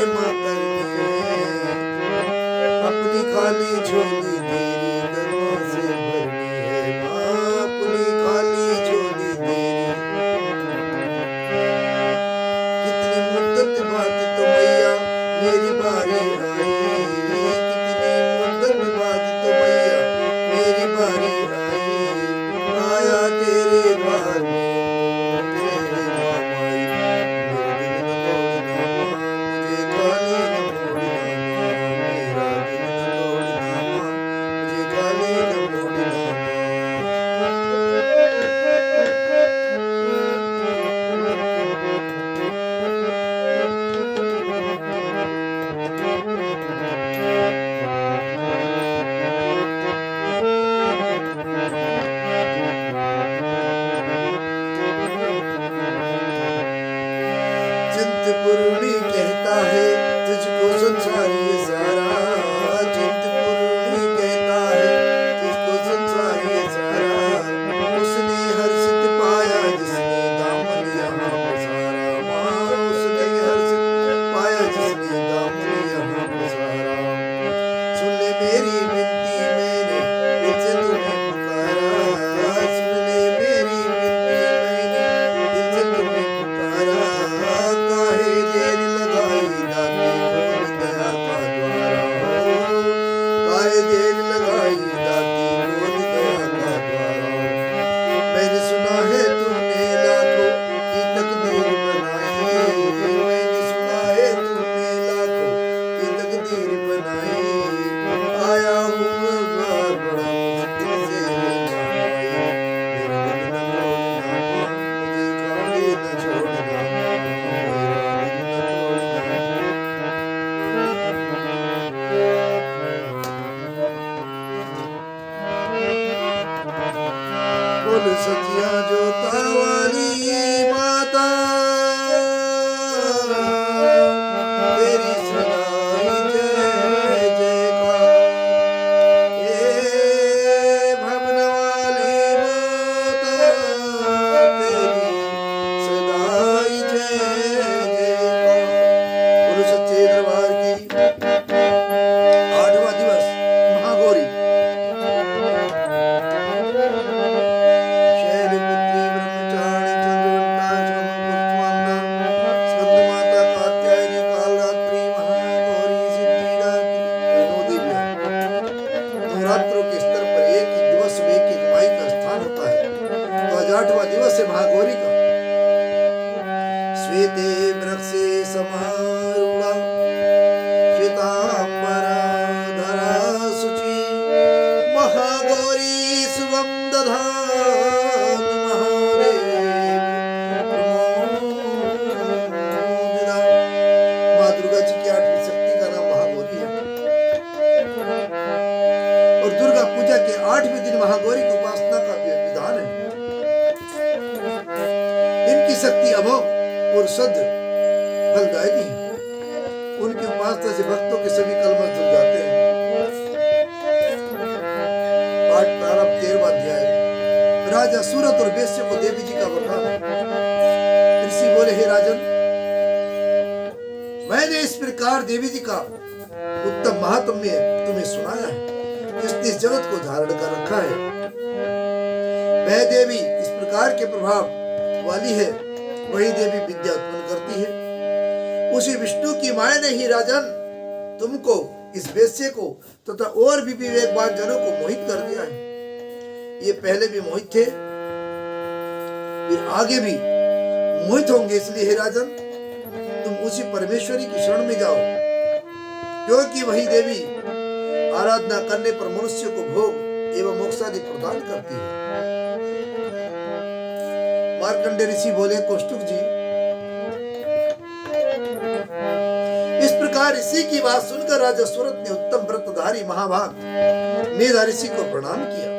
माँ करनी है, अपनी खाली झोली तेरी कर्मों से भरनी है माँ, अपनी खाली झोली तेरी। कितनी मुद्दत बाद तो मैया मेरी बारी आई, कितनी मुद्दत बाद तो मैया मेरी बारी आई, आया तेरे द्वार में चिंतपूर्णी कहता है तुझको संसार ये सारा, चिंतपूर्णी कहता है तुझको संसार ये सारा, उसने हर्षित पाया जिसने दामन यहाँ पसारा माँ, उसने हर्षित पाया जिसने दामन यहाँ पसारा। सुन ले मेरी विनती मैंने दिल से तुम्हें पुकारा, सुन ले मेरी विनती मैंने दिल से तुम्हें पुकारा, काहे देर लगाई दाती खोल दया का द्वारा, काहे देर लगाई दाती खोल दया का द्वारा। मैंने सुना है तुमने लाखों की तकदीर बनाई, मैंने सुना है तुमने लाखों की तकदीर बनाई, आया हूँ द्वार बड़ा मुश्किल से जाई, मेरा दिल न तोड़ना माँ, मुझे खाली न छोड़ना, मेरा दिल न तोड़ना। बोल सचिया जोता वाली माता, तेरी सदाई जय जयकार, हे भवन वाली माता, तेरी सदाई जय जयकार। बोलो सच्चे दरबार की। 8वां दिवस महागौरी। शैलपुत्री ब्रह्मचारिणी चंद्रवंता सोमपुष्पान्ना स्कंदमाता कात्यायनी कालरात्रि महागौरी सिद्धिदात्री। नौ देवियां नवरात्रों के स्तर पर एक ही दिवस में एक एक माई का स्थान होता है। तो आज 8वां दिवस है महागौरी का। श्वेते वृक्षे समारूढ़ा श्वेतांबरा धरा शुचि, महागौरी शुभम दधातु महादेवी प्रमोदिता। माँ दुर्गा जी की 8वीं शक्ति का नाम महागौरी है और दुर्गा पूजा के 8वें दिन महागौरी की उपासना का विधान है। इनकी शक्ति अमोघ और शुद्ध फलदायिनी है। उनकी उपासना से भक्तों के सभी कलमश धुल जाते हैं। पाठ प्रारंभ 13वां अध्याय। राजा सूरत और वेश्य को देवी जी का वरदान। ऋषि बोले, हे राजन, मैंने इस प्रकार देवी जी का उत्तम महात्म्य तुम्हें सुनाया है, जिसने इस जगत को धारण कर रखा है। वह देवी इस प्रकार के प्रभाव वाली है, वही देवी विद्या उत्पन्न करती है। उसी विष्णु की माया ने ही राजन तुमको, इस वेश्य को तथा और भी विवेकवान जनों को मोहित कर दिया है। ये पहले भी मोहित थे, फिर आगे भी मोहित होंगे। इसलिए हे राजन, तुम उसी परमेश्वरी की शरण में जाओ, क्योंकि वही देवी आराधना करने पर मनुष्य को भोग एवं मोक्षादि प्रदान करती है। मार्कंडेय ऋषि बोले, कौष्टुक जी, इस प्रकार ऋषि की बात सुनकर राजा सूरत ने उत्तम व्रतधारी महाभाग मेधा ऋषि को प्रणाम किया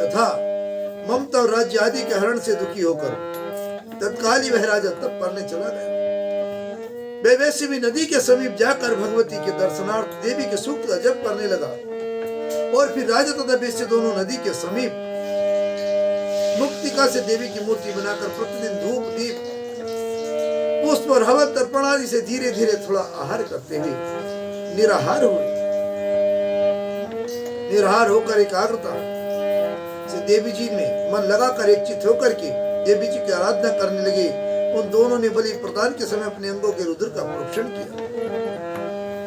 तथा ममता और राज्य आदि के हरण से दुखी होकर तत्काल ही वह राजा तप करने चला गया। वह वैसे भी नदी के समीप जाकर भगवती के दर्शनार्थ देवी के सूक्त का जप करने लगा और फिर राजा तथा वेश्य दोनों नदी के समीप मुक्तिका से देवी की मूर्ति बनाकर प्रतिदिन धूप दीप पुष्प और हवन तर्पण आदि से धीरे धीरे थोड़ा आहार करते हुए निराहार हुए। निराहार होकर एकाग्रता से देवी जी में मन लगाकर एक चित होकर के देवी जी की आराधना करने लगे। उन दोनों ने बलि प्रदान के समय अपने अंगों के रुद्र का प्रोक्षण किया।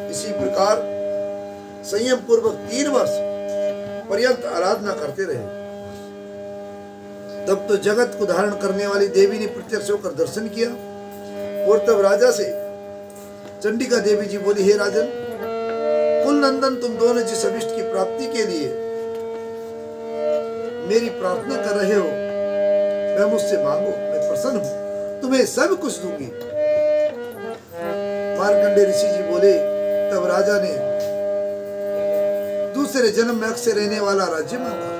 इसी प्रकार संयम पूर्वक 3 वर्ष पर्यंत आराधना करते रहे। तब तो जगत को धारण करने वाली देवी ने प्रत्यक्ष होकर दर्शन किया। और तब राजा से चंडिका देवी जी बोली, हे राजन, कुल नंदन, तुम दोनों जिस अभिष्ट की प्राप्ति के लिए मेरी प्रार्थना कर रहे हो, वह मुझसे मांगो, मैं प्रसन्न हूं, तुम्हें सब कुछ दूंगी। मार्कंडेय ऋषि जी बोले, तब राजा ने दूसरे जन्म में अक्सर रहने वाला राज्य मांगा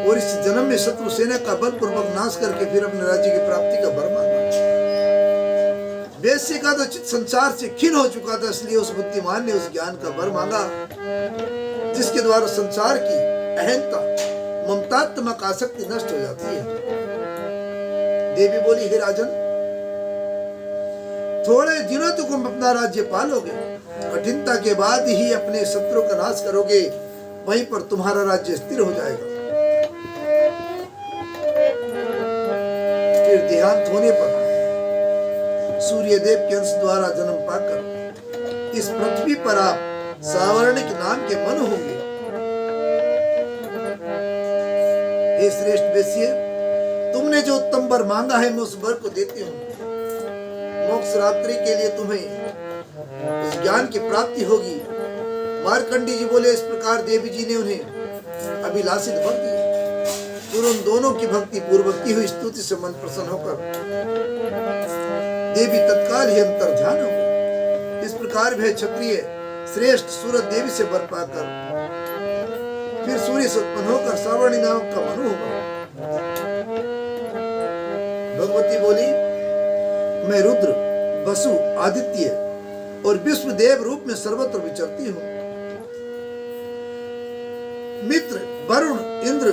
और इस जन्म में शत्रु सेना का बलपूर्वक नाश करके फिर अपने राज्य की प्राप्ति का वर मांगा। वैश्य का तो चित्त संसार से खिन्न हो चुका था, इसलिए उस बुद्धिमान ने उस ज्ञान का वर मांगा जिसके द्वारा संसार की अहंता ममतात्मक आसक्ति नष्ट हो जाती है। देवी बोली, हे राजन, थोड़े दिनों तक तुम अपना राज्य पालोगे, कठिनता के बाद ही अपने शत्रु का नाश करोगे, वहीं पर तुम्हारा राज्य स्थिर हो जाएगा। फिर देहांत होने पर सूर्य देव के अंश द्वारा जन्म पाकर इस पृथ्वी पर आप सावर्णिक नाम के मन होंगे। हे श्रेष्ठ वैश्य, तुमने जो उत्तम वर मांगा है, मैं उस वर को देती हूँ। मोक्ष रात्रि के लिए तुम्हें उस ज्ञान की प्राप्ति होगी। मार्कंडेय जी बोले, इस प्रकार देवी जी ने उन्हें अभिलाषित वर दिए। फिर उन दोनों की भक्ति पूर्वक की हुई स्तुति से मन प्रसन्न होकर देवी तत्काल ही अंतर ध्यान हो गई। इस प्रकार वह क्षत्रिय श्रेष्ठ सूरत देवी से वर पाकर फिर सूर्य से उत्पन्न होकर सावर्णी नाम का मनु होगा। भगवती बोली, मैं रुद्र, वसु, आदित्य और विश्व देव रूप में सर्वत्र विचरती हूँ। मित्र, वरुण, इंद्र,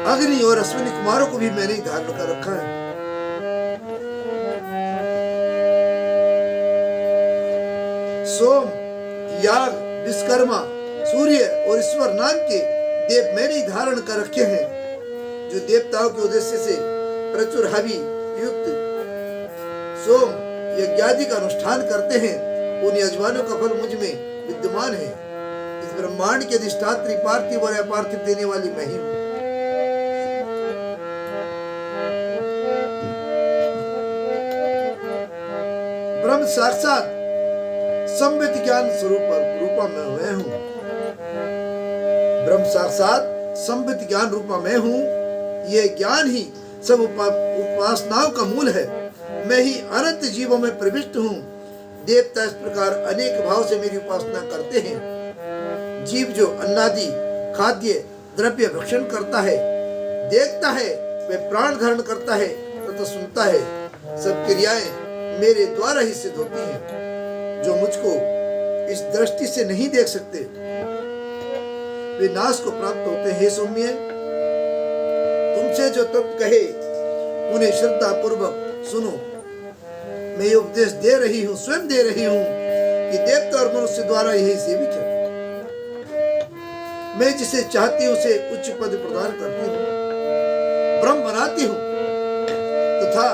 अग्नि और अश्विनी कुमारों को भी मैंने धारण कर रखा है। सोम, याग, विश्वकर्मा, सूर्य और ईश्वर नाम के देव मैंने ही धारण कर रखे हैं, जो देवताओं के उद्देश्य से प्रचुर हवि युक्त सोम यज्ञादि का अनुष्ठान करते हैं। उन यजमानों का फल मुझ में विद्यमान है। इस ब्रह्मांड के अधिष्ठात्री पार्थिव और अपार्थिव देने वाली मैं ही हूँ। ब्रह्म साक्षात संवित ज्ञान स्वरूप रूपा मैं हूँ। ब्रह्म साक्षात संवित ज्ञान रूपा मैं हूँ। यह ज्ञान ही सब उपासनाओं का मूल है। मैं ही अनंत जीवों में प्रविष्ट हूँ। देवता इस प्रकार अनेक भाव से मेरी उपासना करते हैं। जीव जो अन्नादि खाद्य द्रव्य भक्षण करता है, देखता है, वह प्राण धारण करता है तथा सुनता है, सब क्रियाएं मेरे द्वारा ही सिद्ध होती हैं। जो मुझको इस दृष्टि से नहीं देख सकते, वे नाश को प्राप्त होते हैं। सौम्य, तुमसे जो तत्व कहे उन्हें श्रद्धा पूर्वक सुनो। मैं ये उपदेश दे रही हूँ, स्वयं दे रही हूँ कि देवता और मनुष्य द्वारा यही सेवित है। मैं जिसे चाहती हूँ उसे उच्च पद प्रदान करती हूँ, ब्रह्म बनाती हूँ तथा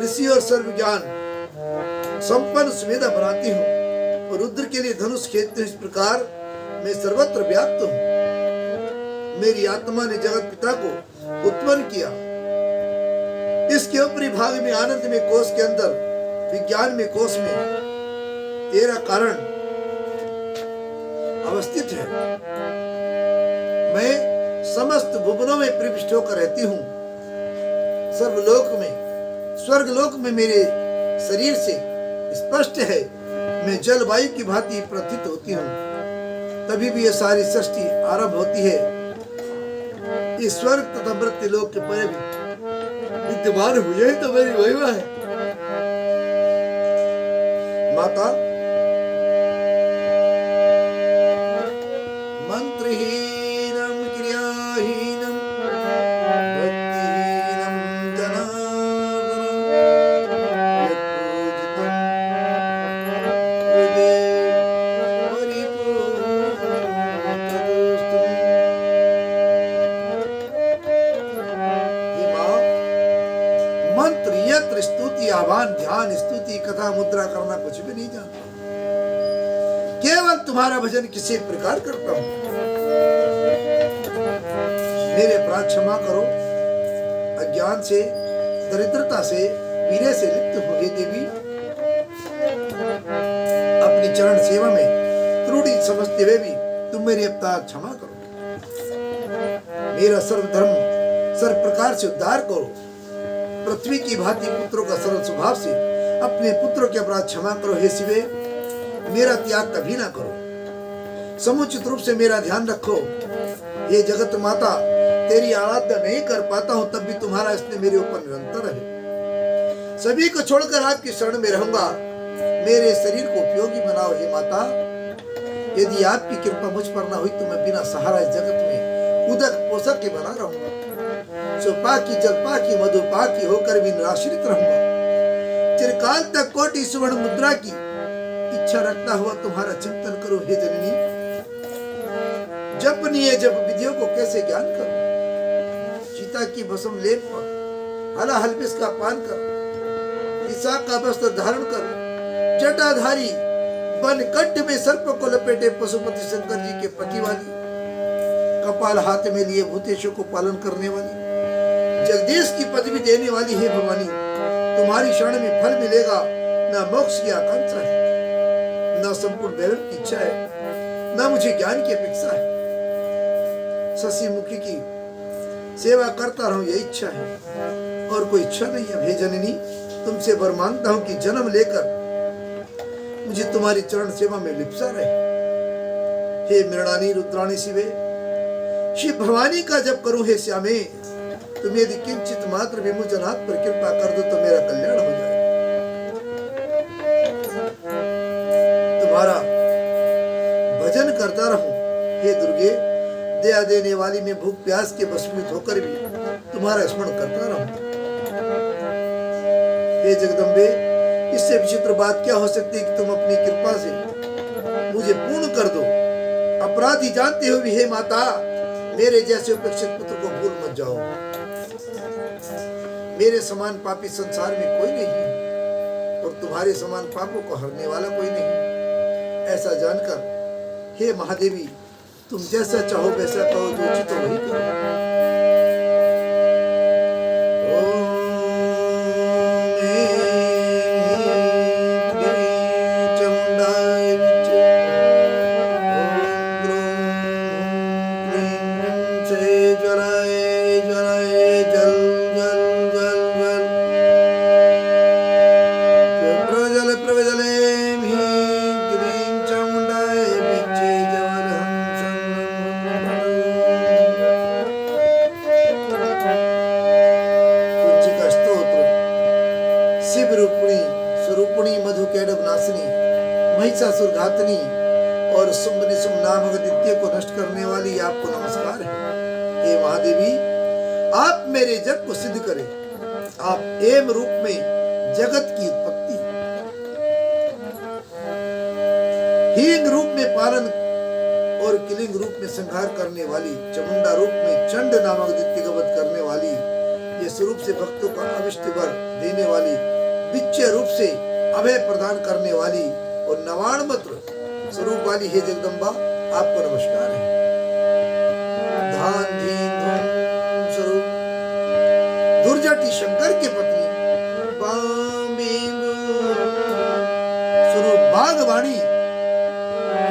ऋषि और सर्व ज्ञान संपन्न सुमेधा बनाती हूँ और रुद्र के लिए धनुष खेलती हूँ। इस प्रकार मैं सर्वत्र व्याप्त हूँ। मेरी आत्मा ने जगत पिता को उत्पन्न किया। इसके ऊपरी भाग में आनंद में कोश के अंदर, विज्ञान में कोश में तेरा कारण अवस्थित है। मैं समस्त भुवनों में प्रविष्ट होकर रहती हूँ। सर्वलोक में, स्वर्गलोक में मेरे शरीर से स्पष्ट है। मैं जलवायु की भांति प्रतीत होती हूँ। तभी भी यह सारी सृष्टि आरंभ होती है। इस स्वर्ग तथा मृत्यु लोक के परे भी विद्यमान हुई, यही तो मेरी महिमा है। माता, मंत्रहीनम क्रियाहीनम भक्तिहीनम जनार्दन गान ध्यान स्तुति कथा मुद्रा करना कुछ भी नहीं जानता, केवल तुम्हारा भजन किसी प्रकार करता हूं। मेरे अपराध क्षमा करो, अज्ञान से दरिद्रता से वीर्य से लिप्त हुए देवी अपनी चरण सेवा में त्रुटि समझते हुए भी तुम मेरे अपराध क्षमा करो। मेरा सर्वधर्म सर्व प्रकार से उद्धार करो। पृथ्वी की भांति पुत्रों का सरल स्वभाव से अपने पुत्रों के अपराध क्षमा करो। हे शिवे, मेरा त्याग कभी ना करो। समुचित रूप से मेरा ध्यान रखो। ये जगत माता, तेरी आराधना नहीं कर पाता हूं तब भी तुम्हारा स्नेह मेरे ऊपर निरंतर है। सभी को छोड़कर आपकी शरण में रहूंगा। मेरे शरीर को उपयोगी बनाओ हे माता। यदि आपकी कृपा मुझ पर ना हुई तो मैं बिना सहारा इस जगत में उदक पोषक के बना रहूंगा। सुपाकी जलपाकी मधुपाकी होकर भी निराश्रित रहूंगा। चिरकाल तक कोटि सुवर्ण मुद्रा की इच्छा रखता हुआ तुम्हारा चिंतन करो हे जननी। जप नहीं है, जप विधियों को कैसे ज्ञान करो। सीता की भस्म लेप पर हला हलबिस का पान कर, ईसा का वस्त्र धारण कर, जटाधारी बन कंठ में सर्प को लपेटे पशुपति शंकर जी के पति वाली, कपाल हाथ में लिए भूतेशों को पालन करने वाली, जगदीश की पदवी देने वाली है भवानी। तुम्हारी शरण में फल मिलेगा, न मोक्ष की आकांक्षा है, न संपूर्ण वैभव की इच्छा है, न मुझे ज्ञान की अपेक्षा है। शशि मुखी की सेवा करता रहूं यही इच्छा है, और कोई इच्छा नहीं है। हे जननी, तुमसे वर मांगता हूं कि जन्म लेकर मुझे तुम्हारी चरण सेवा में लिप्सा रहे। हे मृणानी रुद्राणी शिवे, शिव भवानी का जप करूं हे श्यामे। तुम यदि किंचित मात्र भी मुझ अनाथ पर कृपा कर दो तो मेरा कल्याण हो जाए। तुम्हारा भजन करता रहूं हे दुर्गे। दया देने वाली में भूख प्यास के वशीभूत होकर भी तुम्हारा स्मरण करता रहूं। हे जगदम्बे, इससे विचित्र बात क्या हो सकती है कि तुम अपनी कृपा से मुझे पूर्ण कर दो। अपराधी जानते हो भी हे माता, मेरे जैसे उपेक्षित पुत्र को भूल मत जाओ। मेरे समान पापी संसार में कोई नहीं है, और तुम्हारे समान पापों को हरने वाला कोई नहीं। ऐसा जानकर हे महादेवी, तुम जैसा चाहो वैसा कहो, जो उचित हो वही करो। महिषासुर घातनी और शुंभ निशुंभ नामक दैत्य को नष्ट करने वाली आपको नमस्कार है। हे महादेवी, आप मेरे जग को सिद्ध करें। आप एम रूप में जगत की उत्पत्ति, हींग रूप में पालन और किलिंग रूप में संहार करने वाली, चामुंडा रूप में चंड नामक दैत्य का वध करने वाली, ये स्वरूप से भक्तों का अविष्ट वर देने वाली, विच्य रूप से अभय प्रदान करने वाली और नवाण मंत्र स्वरूप वाली हे जगदम्बा, आपको नमस्कार है। धान धीन धूम स्वरूप दुर्जटी शंकर की पत्नी स्वरूप बागवाणी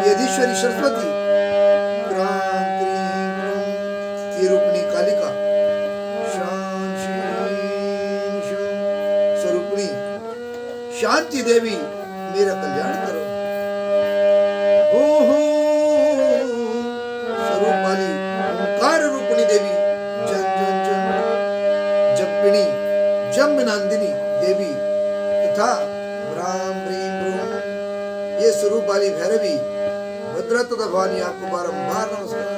यदीश्वरी सरस्वती ये रूपणी कालिका स्वरूपणी शांति देवी, मेरा कल्याण करो। ओहो स्वरूप वाली ओंकार रूपणी देवी, जन जन जन जपिणी जम्बनंदिनी देवी तथा राम रीम रूम ये स्वरूप वाली भैरवी भद्रा तथा भवानी, आपको बारंबार नमस्कार।